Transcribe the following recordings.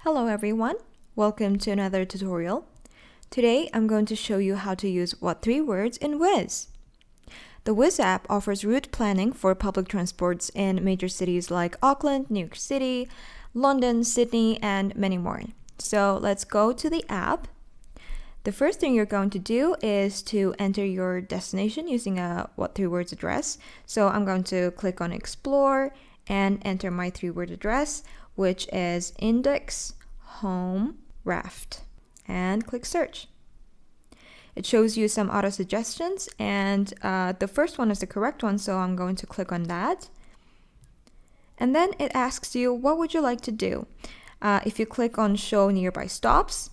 Hello everyone, welcome to another tutorial. Today I'm going to show you how to use what3words in Whiz. The Whiz app offers route planning for public transports in major cities like Auckland, New York City, London, Sydney, and many more. So let's go to the app. The first thing you're going to do is to enter your destination using a what3words address. So I'm going to click on Explore and enter my 3-word address, which is index home raft, and click search. It shows you some auto suggestions, and the first one is the correct one, so I'm going to click on that. And then it asks you, what would you like to do? If you click on show nearby stops,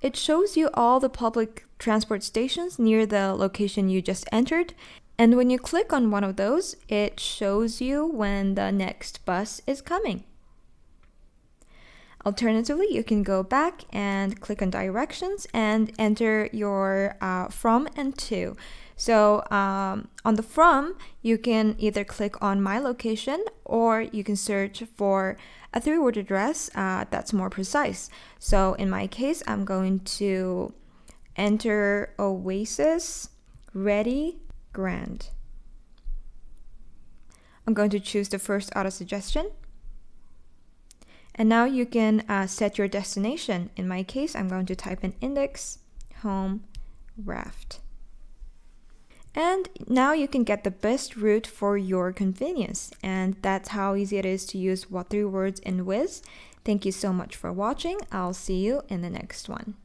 it shows you all the public transport stations near the location you just entered. And when you click on one of those, it shows you when the next bus is coming. Alternatively, you can go back and click on directions and enter your from and to. So on the from, you can either click on my location or you can search for a 3-word address that's more precise. So in my case, I'm going to enter Oasis Ready Grand. I'm going to choose the first auto suggestion. And now you can set your destination. In my case, I'm going to type in index home raft. And now you can get the best route for your convenience. And that's how easy it is to use what3words in Whiz. Thank you so much for watching. I'll see you in the next one.